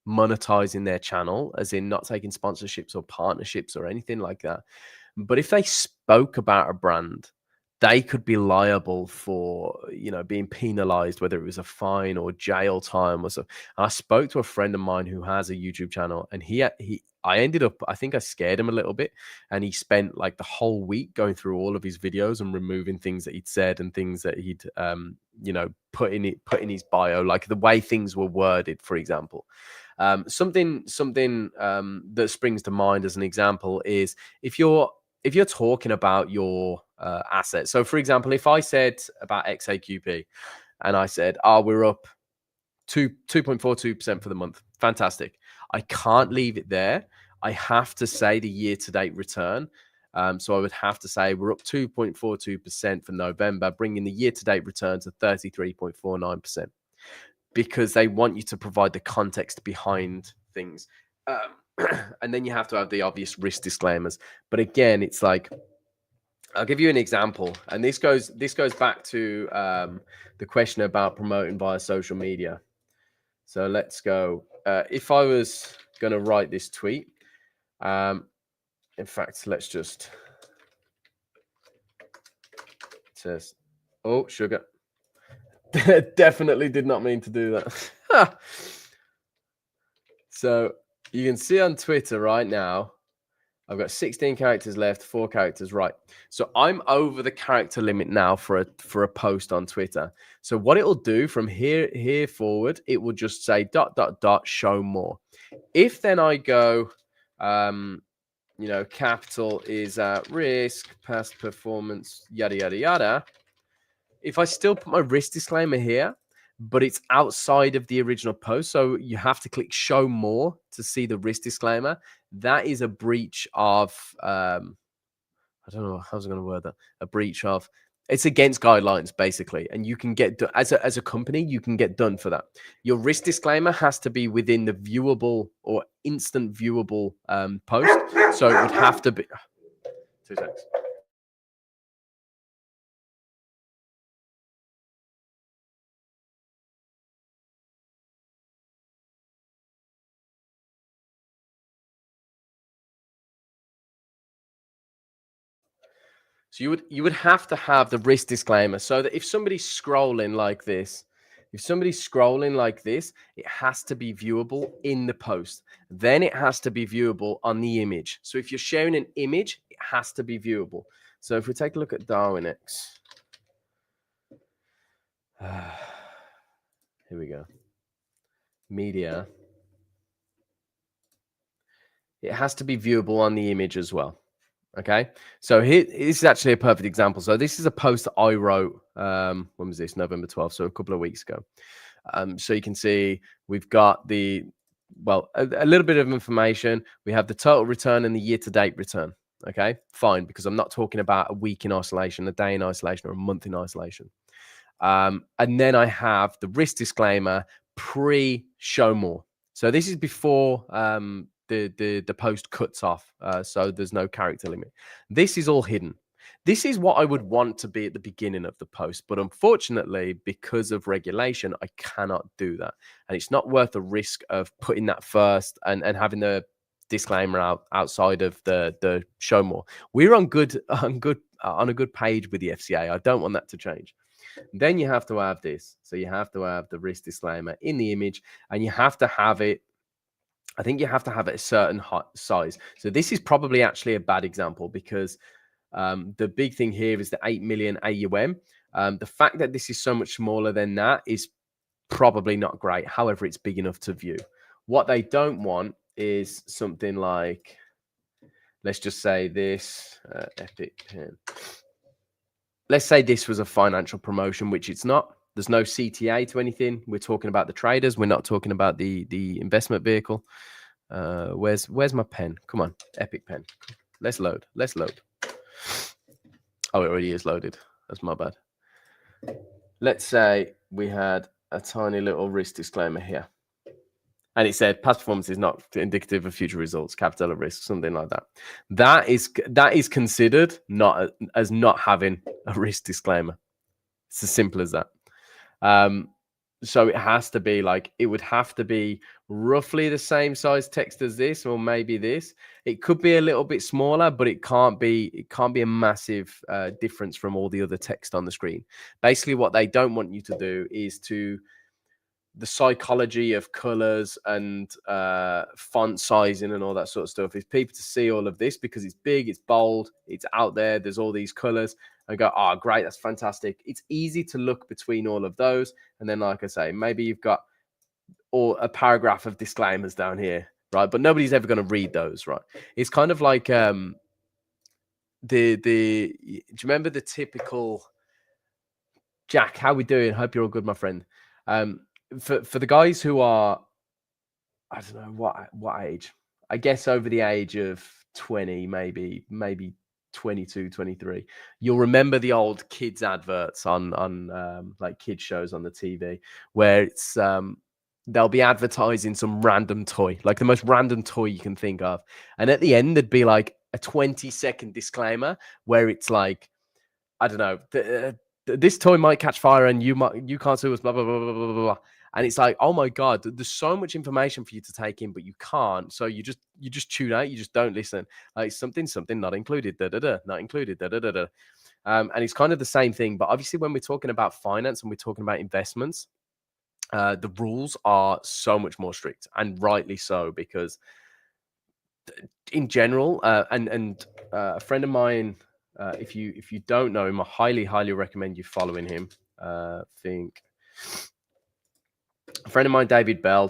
monetizing their channel, as in not taking sponsorships or partnerships or anything like that. But if they spoke about a brand, they could be liable for, you know, being penalized, whether it was a fine or jail time or so. And I spoke to a friend of mine who has a YouTube channel, and I ended up, I think I scared him a little bit, and he spent like the whole week going through all of his videos and removing things that he'd said and things that he'd, you know, put in his bio, like the way things were worded, for example. Something that springs to mind as an example is if you're talking about your assets. So, for example, if I said about XAQP and I said, "Oh, we're up 2.42% for the month," fantastic. I can't leave it there. I have to say the year-to-date return. So I would have to say we're up 2.42% for November, bringing the year-to-date return to 33.49%, because they want you to provide the context behind things. And then you have to have the obvious risk disclaimers. But again, it's like, I'll give you an example, and this goes back to the question about promoting via social media. So let's go. If I was going to write this tweet, in fact, let's just test. Oh, sugar. Definitely did not mean to do that. So you can see on Twitter right now, I've got 16 characters left, 4 characters right. So I'm over the character limit now for a post on Twitter. So what it'll do from here forward, it will just say ... show more. If then I go, you know, capital is at risk, past performance, yada yada yada. If I still put my risk disclaimer here, but it's outside of the original post, so you have to click show more to see the risk disclaimer, that is a breach of I don't know how I was going to word that. A breach of, it's against guidelines basically, and you can get as a company, you can get done for that. Your risk disclaimer has to be within the viewable or instant viewable post, so it would have to be 2 seconds. So you would have to have the risk disclaimer, so that if somebody's scrolling like this, If somebody's scrolling like this, it has to be viewable in the post. Then it has to be viewable on the image. So if you're sharing an image, it has to be viewable. So if we take a look at Darwinex, here we go. Media. It has to be viewable on the image as well. Okay, so here this is actually a perfect example. So this is a post that I wrote. When was this? November 12th, so a couple of weeks ago. So you can see we've got a little bit of information. We have the total return and the year-to-date return. Okay, fine, because I'm not talking about a week in isolation, a day in isolation, or a month in isolation. And then I have the risk disclaimer pre-show more. So this is before the post cuts off, so there's no character limit. This is all hidden. This is what I would want to be at the beginning of the post, but unfortunately, because of regulation, I cannot do that, and it's not worth the risk of putting that first and having the disclaimer outside of the show more. We're on a good page with the FCA. I don't want that to change. Then you have to have this. So you have to have the risk disclaimer in the image, and you have to have it. I think you have to have it a certain size. So this is probably actually a bad example because the big thing here is the 8 million AUM. The fact that this is so much smaller than that is probably not great. However, it's big enough to view. What they don't want is something like, let's just say this epic pen. Let's say this was a financial promotion, which it's not. There's no CTA to anything. We're talking about the traders. We're not talking about the investment vehicle. Where's my pen? Come on, epic pen. Let's load. Let's load. Oh, it already is loaded. That's my bad. Let's say we had a tiny little risk disclaimer here. And it said past performance is not indicative of future results, capital at risk, something like that. That is considered not having a risk disclaimer. It's as simple as that. So it has to be it would have to be roughly the same size text as this, or maybe this. It could be a little bit smaller, but it can't be a massive difference from all the other text on the screen. Basically, what they don't want you to do is the psychology of colors and font sizing and all that sort of stuff is people to see all of this because it's big, it's bold, it's out there, there's all these colors, and go, oh, great, that's fantastic. It's easy to look between all of those. And then, like I say, maybe you've got a paragraph of disclaimers down here, right? But nobody's ever going to read those, right? It's kind of like do you remember the typical, Jack, how we doing? Hope you're all good, my friend. For the guys who are, I don't know what age, I guess over the age of 20, maybe 22, 23, you'll remember the old kids adverts on like kids shows on the TV where it's they'll be advertising some random toy, like the most random toy you can think of, and at the end there'd be like a 20-second disclaimer where it's like, I don't know, this toy might catch fire and you can't sue us, blah blah blah blah blah blah. And it's like, oh my god, there's so much information for you to take in, but you can't. So you just tune out. You just don't listen. Like something not included, not included, and it's kind of the same thing. But obviously, when we're talking about finance and we're talking about investments, the rules are so much more strict, and rightly so, because in general, and a friend of mine, if you don't know him, I highly recommend you following him. A friend of mine, David Bell,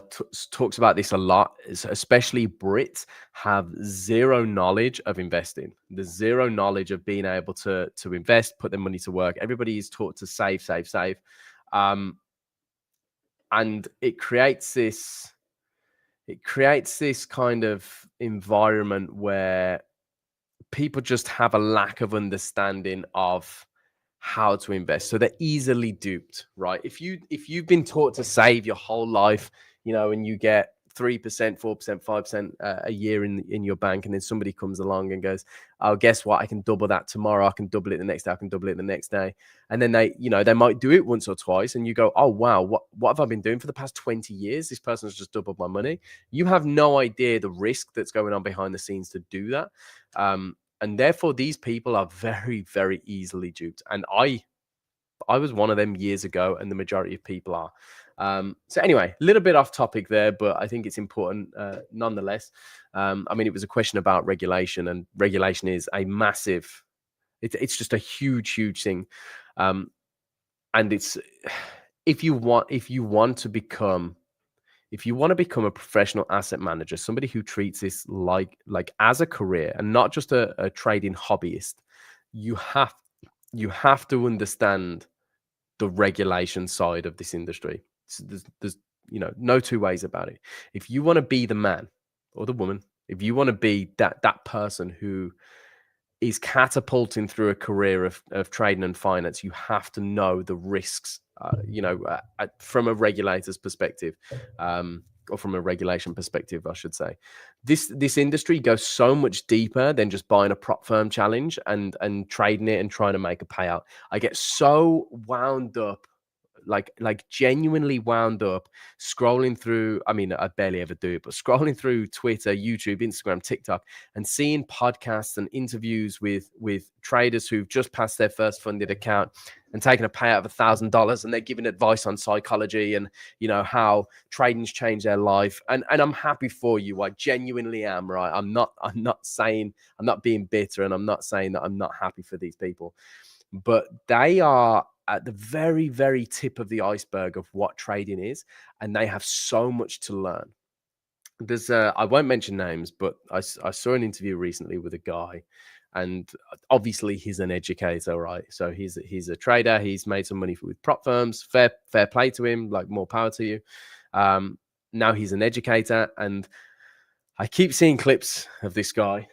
talks about this a lot, especially Brits have zero knowledge of investing. There's zero knowledge of being able to invest, put their money to work. Everybody is taught to save. And it creates this kind of environment where people just have a lack of understanding of how to invest, so they're easily duped, right? If you've been taught to save your whole life, and you get 3%, 4%, 5% a year in your bank, and then somebody comes along and goes, oh, guess what, I can double that tomorrow, I can double it the next day, I can double it the next day, and then they might do it once or twice, and you go, oh wow, what have I been doing for the past 20 years? This person's just doubled my money. You have no idea the risk that's going on behind the scenes to do that. And therefore, these people are very, very easily duped. And I I was one of them years ago, and the majority of people are. So anyway, a little bit off topic there, but I think it's important nonetheless. I mean, it was a question about regulation, and regulation is a massive. It's just a huge thing, and it's if you want to become a professional asset manager, somebody who treats this like as a career and not just a trading hobbyist, you have to understand the regulation side of this industry. So there's no two ways about it. If you want to be the man or the woman, if you want to be that person who is catapulting through a career of trading and finance, you have to know the risks, from a regulator's perspective, or from a regulation perspective, I should say. This industry goes so much deeper than just buying a prop firm challenge and trading it and trying to make a payout. I get so wound up, like genuinely wound up scrolling through. I mean, I barely ever do it, but scrolling through Twitter, YouTube, Instagram, TikTok, and seeing podcasts and interviews with traders who've just passed their first funded account and taken a payout of $1,000, and they're giving advice on psychology and how trading's changed their life. And I'm happy for you. I genuinely am, right? I'm not saying, I'm not being bitter, and I'm not saying that I'm not happy for these people, but they are at the very, very tip of the iceberg of what trading is, and they have so much to learn. There's I won't mention names, but I saw an interview recently with a guy, and obviously he's an educator, right? So he's a trader. He's made some money with prop firms. Fair play to him. Like, more power to you. Now he's an educator, and I keep seeing clips of this guy,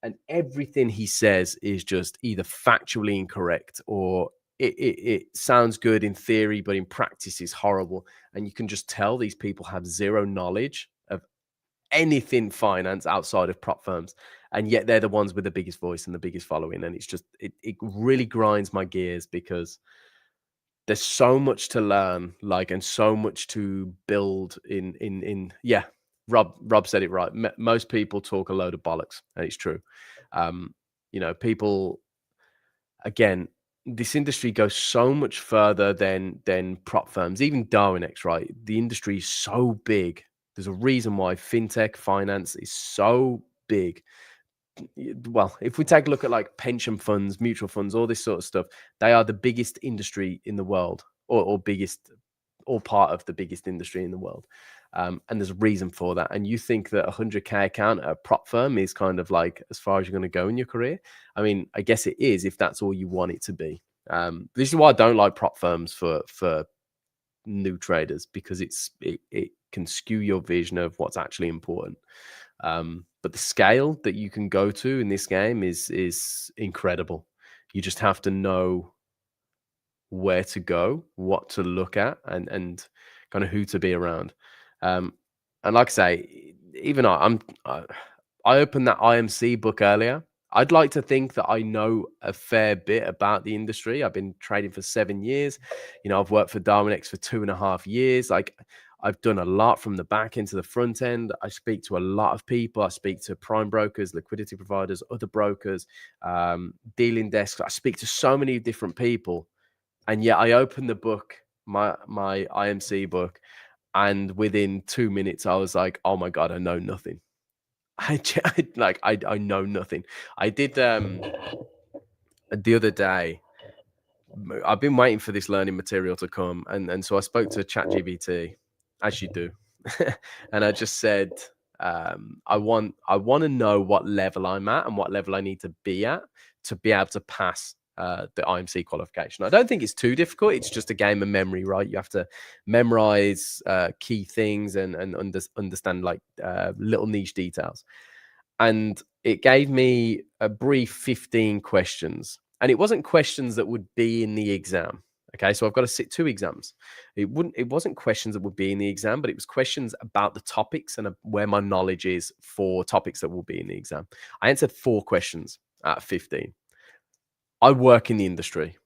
and everything he says is just either factually incorrect, or it sounds good in theory, but in practice is horrible. And you can just tell these people have zero knowledge of anything finance outside of prop firms, and yet they're the ones with the biggest voice and the biggest following. And it's just, it really grinds my gears, because there's so much to learn, and so much to build in yeah. Rob said it right. Most people talk a load of bollocks, and it's true. People, again, this industry goes so much further than prop firms, even Darwinex, right? The industry is so big. There's a reason why fintech finance is so big. Well, if we take a look at like pension funds, mutual funds, all this sort of stuff, they are the biggest industry in the world, or biggest, or part of the biggest industry in the world. And there's a reason for that. And you think that 100K account at a prop firm is kind of like as far as you're going to go in your career? I mean, I guess it is, if that's all you want it to be. This is why I don't like prop firms for new traders, because it can skew your vision of what's actually important. But the scale that you can go to in this game is incredible. You just have to know where to go, what to look at, and kind of who to be around. And like I say, even I opened that IMC book earlier. I'd like to think that I know a fair bit about the industry. I've been trading for 7 years. I've worked for Darwinex for 2.5 years. Like, I've done a lot from the back end to the front end. I speak to a lot of people. I speak to prime brokers, liquidity providers, other brokers, dealing desks. I speak to so many different people. And yet I opened the book, my IMC book, and within 2 minutes, I was like, oh my God, I know nothing. I know nothing. I did the other day. I've been waiting for this learning material to come, and so I spoke to ChatGPT, as you do, and I just said, I want to know what level I'm at and what level I need to be at to be able to pass the IMC qualification. I don't think it's too difficult. It's just a game of memory, right? You have to memorize key things and understand like little niche details. And it gave me a brief 15 questions. And it wasn't questions that would be in the exam. Okay, so I've got to sit 2 exams. It wasn't questions that would be in the exam, but it was questions about the topics and where my knowledge is for topics that will be in the exam. I answered 4 questions out of 15. I work in the industry.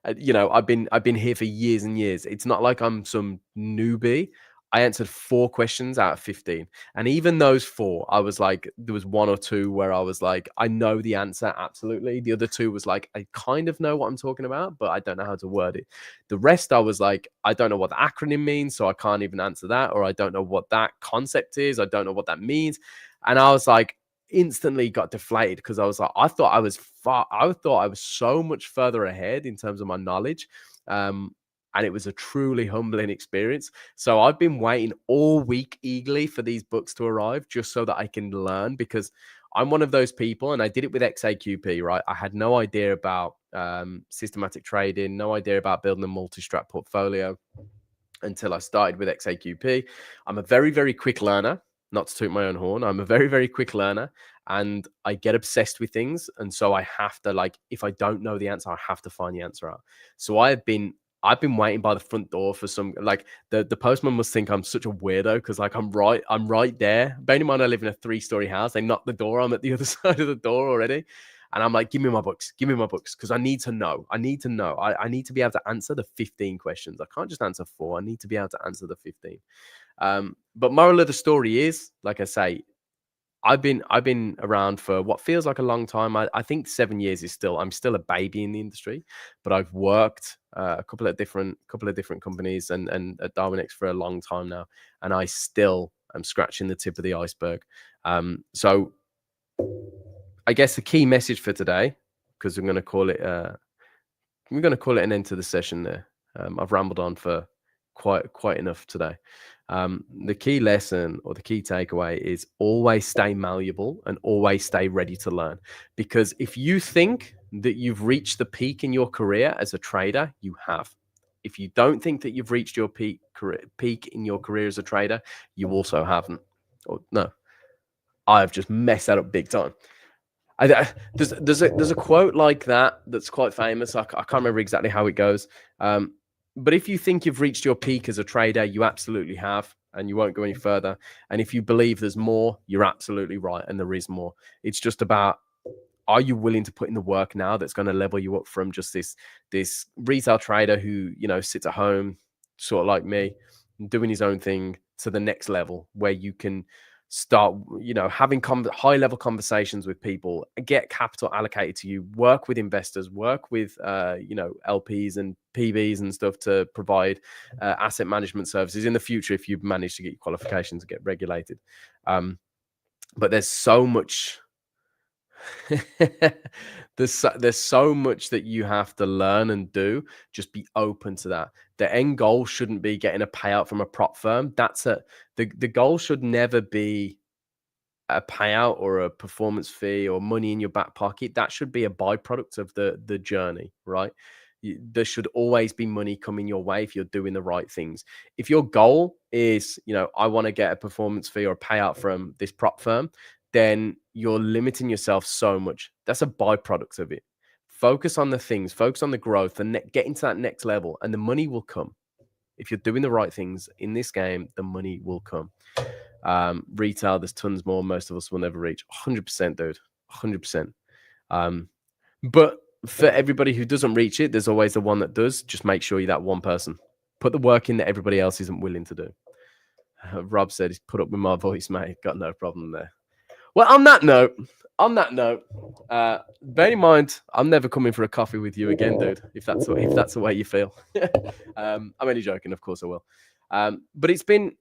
I've been here for years and years. It's not like I'm some newbie. I answered 4 questions out of 15. And even those 4, I was like, there was 1 or 2 where I was like, I know the answer, absolutely. The other 2 was like, I kind of know what I'm talking about, but I don't know how to word it. The rest, I was like, I don't know what the acronym means, so I can't even answer that. Or I don't know what that concept is. I don't know what that means. And I was like, instantly got deflated because I was like, I thought I was so much further ahead in terms of my knowledge. And it was a truly humbling experience. So I've been waiting all week eagerly for these books to arrive just so that I can learn, because I'm one of those people, and I did it with XAQP, right? I had no idea about systematic trading, no idea about building a multi-strat portfolio until I started with XAQP. I'm a very, very quick learner, not to toot my own horn. I'm a very, very quick learner, and I get obsessed with things. And so I have to, like, if I don't know the answer, I have to find the answer out. So I've been waiting by the front door for some, like, the postman must think I'm such a weirdo because, like, I'm right there. Bearing in mind, I live in a 3-story house. They knock the door. I'm at the other side of the door already. And I'm like, give me my books, because I need to know. I need to know. I need to be able to answer the 15 questions. I can't just answer 4. I need to be able to answer the 15. But moral of the story is, like I say, I've been around for what feels like a long time. I think 7 years is I'm still a baby in the industry, but I've worked a couple of different companies and at Darwinex for a long time now, and I still am scratching the tip of the iceberg. So I guess the key message for today, because we're going to call it an end to the session there. I've rambled on for quite enough today. The key lesson or the key takeaway is always stay malleable and always stay ready to learn. Because if you think that you've reached the peak in your career as a trader, you have. If you don't think that you've reached your peak in your career as a trader, you also haven't. Or no, I've just messed that up big time. There's a quote like that that's quite famous. I can't remember exactly how it goes. But if you think you've reached your peak as a trader, you absolutely have, and you won't go any further. And if you believe there's more, you're absolutely right, and there is more. It's just about, are you willing to put in the work now that's going to level you up from just this retail trader who, sits at home, sort of like me, doing his own thing, to the next level where you can start, having high level conversations with people, get capital allocated to you, work with investors, work with, LPs and PBs and stuff to provide asset management services in the future if you manage to get your qualifications and get regulated. But there's so much. there's so much that you have to learn and do. Just be open to that. The end goal shouldn't be getting a payout from a prop firm. The goal should never be a payout or a performance fee or money in your back pocket. That should be a byproduct of the journey, right? There should always be money coming your way if you're doing the right things. If your goal is, I want to get a performance fee or a payout from this prop firm, then you're limiting yourself so much. That's a byproduct of it. Focus on the things, focus on the growth, and get into that next level, and the money will come. If you're doing the right things in this game, the money will come. Retail, there's tons more. Most of us will never reach 100%, dude. 100%. But for everybody who doesn't reach it, there's always the one that does. Just make sure you're that one person. Put the work in that everybody else isn't willing to do. Rob said he's put up with my voice, mate. Got no problem there. Well, on that note, bear in mind, I'm never coming for a coffee with you again, dude. If that's the way you feel. I'm only joking, of course I will. But it's been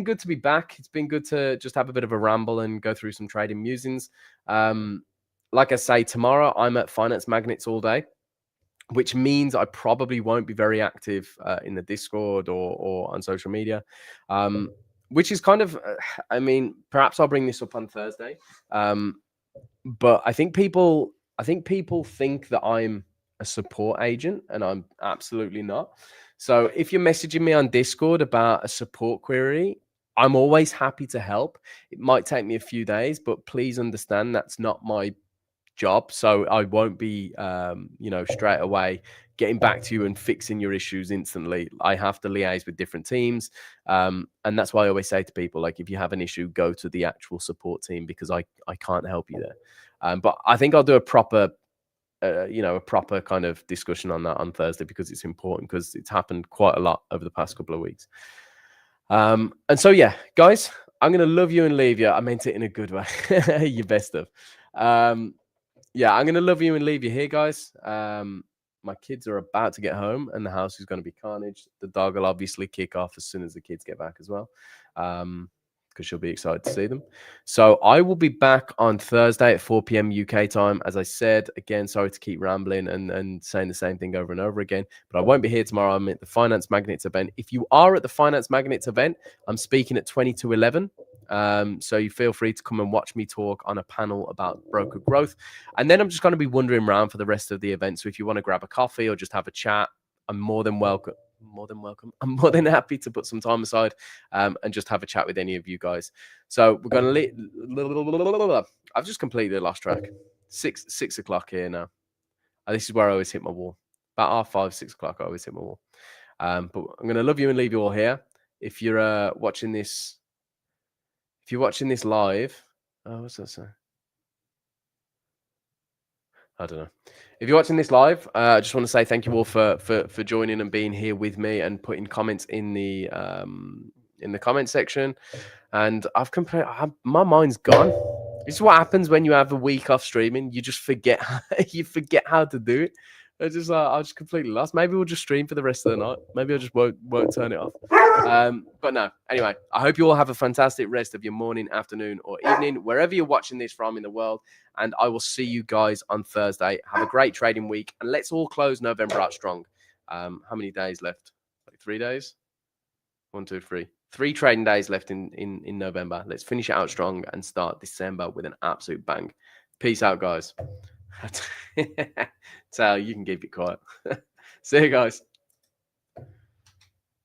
good to be back. It's been good to just have a bit of a ramble and go through some trading musings. Like I say, tomorrow I'm at Finance Magnets all day, which means I probably won't be very active in the Discord or on social media. Which is kind of, perhaps I'll bring this up on Thursday. But I think people think that I'm a support agent, and I'm absolutely not. So if you're messaging me on Discord about a support query, I'm always happy to help. It might take me a few days, but please understand that's not my job. So I won't be, straight away getting back to you and fixing your issues instantly. I have to liaise with different teams. And that's why I always say to people, like, if you have an issue, go to the actual support team, because I can't help you there. But I think I'll do a proper kind of discussion on that on Thursday, because it's important, because it's happened quite a lot over the past couple of weeks. And so, yeah, guys, I'm going to love you and leave you. I meant it in a good way. You best of. Yeah, I'm going to love you and leave you here, guys. My kids are about to get home and the house is going to be carnage. The dog will obviously kick off as soon as the kids get back as well. Because she'll be excited to see them. So I will be back on Thursday at 4 p.m. UK time. As I said, again, sorry to keep rambling and saying the same thing over and over again, but I won't be here tomorrow. I'm at the Finance Magnets event. If you are at the Finance Magnets event, I'm speaking at 20 to 11. So you feel free to come and watch me talk on a panel about broker growth. And then I'm just going to be wandering around for the rest of the event. So if you want to grab a coffee or just have a chat, I'm more than welcome. I'm more than happy to put some time aside and just have a chat with any of you guys. So we're going to I've just completely lost track. 6 o'clock here now. This is where I always hit my wall. About 5, 6 o'clock, I always hit my wall. But I'm going to love you and leave you all here. If you're watching this live, what's that say? I don't know. If you're watching this live, I just want to say thank you all for joining and being here with me and putting comments in the comment section. And my mind's gone. This is what happens when you have a week off streaming. You just forget how to do it. I just completely lost. Maybe we'll just stream for the rest of the night. Maybe I just won't turn it off. But no. Anyway, I hope you all have a fantastic rest of your morning, afternoon, or evening, wherever you're watching this from in the world. And I will see you guys on Thursday. Have a great trading week, and let's all close November out strong. How many days left? Like 3 days? 1, 2, 3. 3 trading days left in November. Let's finish it out strong and start December with an absolute bang. Peace out, guys. So you can keep it quiet. See you guys.